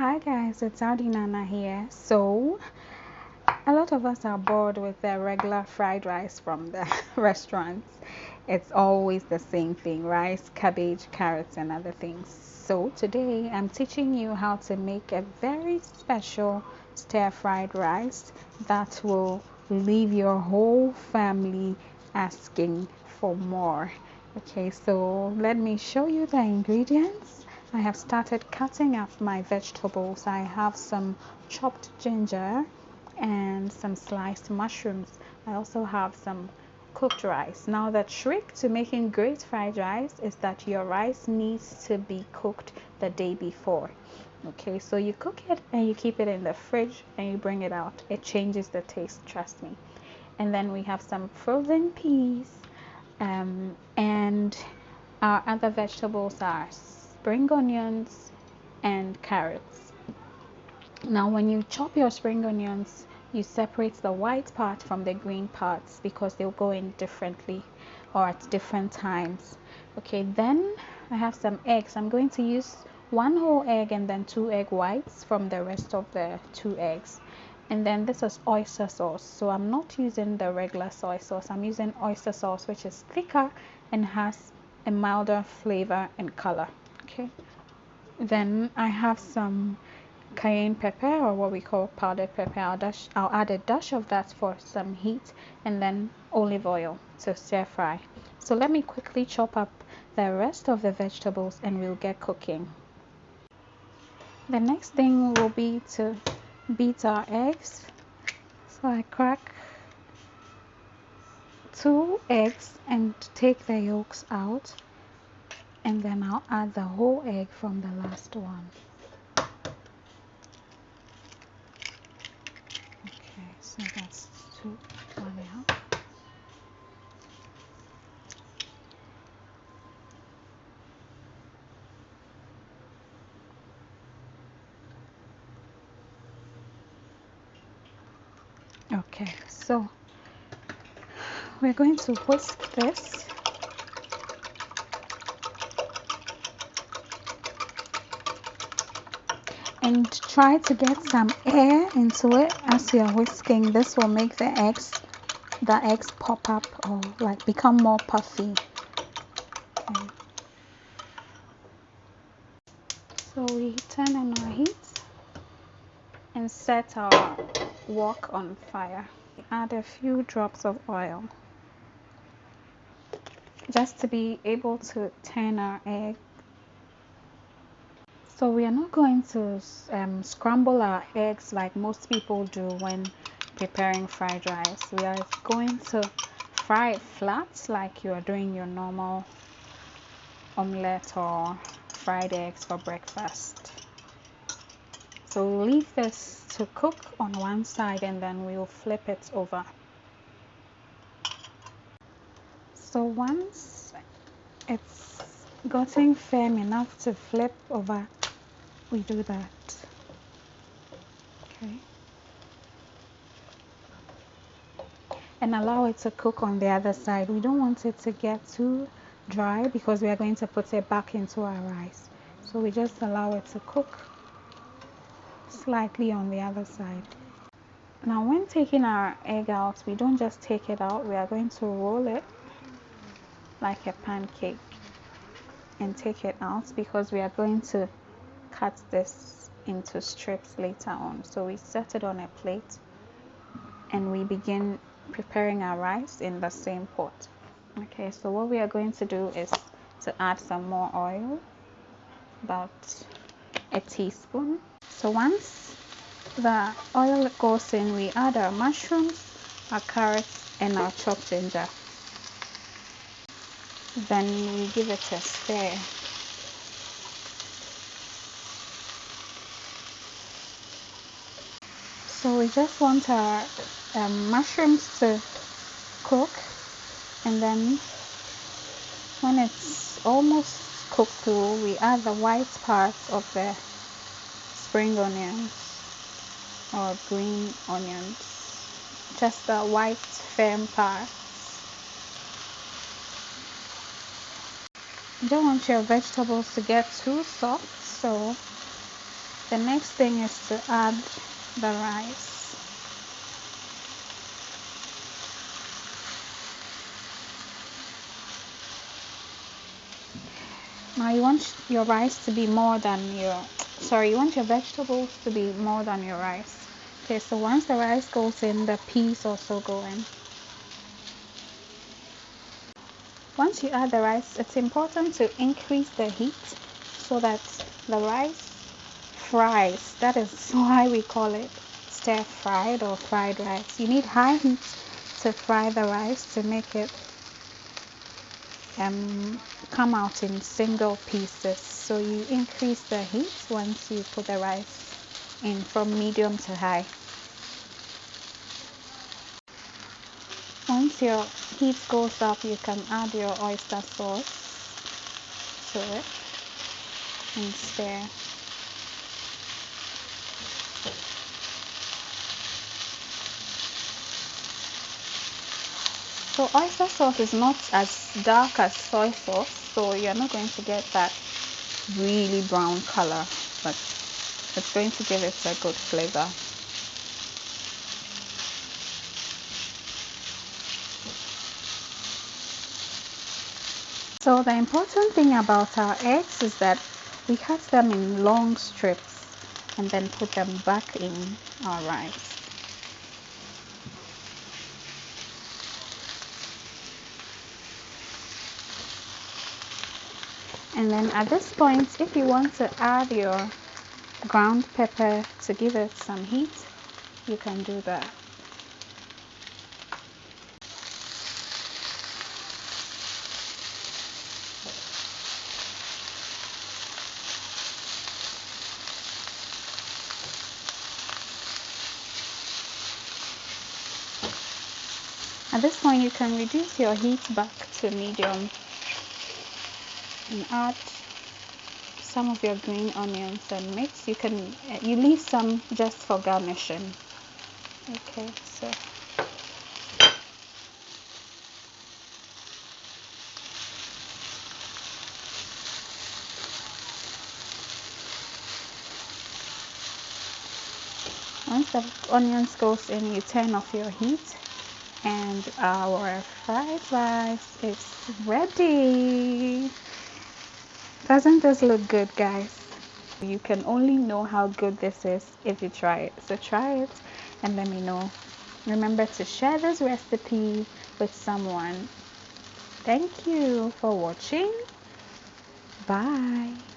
Hi guys, it's Audi Nana here. So, a lot of us are bored with the regular fried rice from the restaurants. It's always the same thing: rice, cabbage, carrots, and other things. So, today I'm teaching you how to make a very special stir-fried rice that will leave your whole family asking for more. Okay, so let me show you the ingredients. I have started cutting up my vegetables. I have some chopped ginger and some sliced mushrooms. I also have some cooked rice. Now the trick to making great fried rice is that your rice needs to be cooked the day before. Okay, so you cook it and you keep it in the fridge and you bring it out. It changes the taste, trust me. And then we have some frozen peas, and our other vegetables are spring onions and carrots. Now when you chop your spring onions, you separate the white part from the green parts because they'll go in differently or at different times. Okay, then I have some eggs. I'm going to use one whole egg and then 2 egg whites from the rest of the 2 eggs. And then this is oyster sauce. So I'm not using the regular soy sauce. I'm using oyster sauce, which is thicker and has a milder flavor and color. Okay, then I have some cayenne pepper, or what we call powdered pepper. I'll add a dash of that for some heat, and then olive oil to stir fry. So let me quickly chop up the rest of the vegetables and we'll get cooking. The next thing will be to beat our eggs. So I crack 2 eggs and take the yolks out, and then I'll add the whole egg from the last one. Okay, so that's 2, 1 out. Okay, so we're going to whisk this. And try to get some air into it as you're whisking. This will make the eggs pop up or like become more puffy. Okay. So we turn on our heat and set our wok on fire. Add a few drops of oil just to be able to turn our egg. So we are not going to scramble our eggs like most people do when preparing fried rice. We are going to fry it flat like you are doing your normal omelette or fried eggs for breakfast. So we'll leave this to cook on one side and then we'll flip it over. So once it's gotten firm enough to flip over, we do that. Okay. And allow it to cook on the other side. We don't want it to get too dry because we are going to put it back into our rice. So we just allow it to cook slightly on the other side. Now when taking our egg out, we don't just take it out, we are going to roll it like a pancake and take it out because we are going to cut this into strips later on. So we set it on a plate and we begin preparing our rice in the same pot. Okay, so what we are going to do is to add some more oil, about a teaspoon. So once the oil goes in, we add our mushrooms, our carrots, and our chopped ginger. Then we give it a stir. So we just want our mushrooms to cook, and then when it's almost cooked through, we add the white parts of the spring onions or green onions, just the white firm part. You don't want your vegetables to get too soft, so The next thing is to add the rice. Now you want your rice to be more than your, you want your vegetables to be more than your rice. Okay, so once the rice goes in, the peas also go in. Once you add the rice, it's important to increase the heat so that the rice fries. That is why we call it stir fried or fried rice. You need high heat to fry the rice to make it come out in single pieces. So you increase the heat once you put the rice in from medium to high. Once your heat goes up, you can add your oyster sauce to it and stir. So oyster sauce is not as dark as soy sauce, so you're not going to get that really brown color, but it's going to give it a good flavor. So the important thing about our eggs is that we cut them in long strips and then put them back in our rice. And then at this point, if you want to add your ground pepper to give it some heat, you can do that. At this point, you can reduce your heat back to medium and add some of your green onions and mix. You leave some just for garnishing. Okay, so once the onions goes in, you turn off your heat and our fried rice is ready. Doesn't this look good, guys? You can only know how good this is if you try it. So try it and let me know. Remember to share this recipe with someone. Thank you for watching. Bye.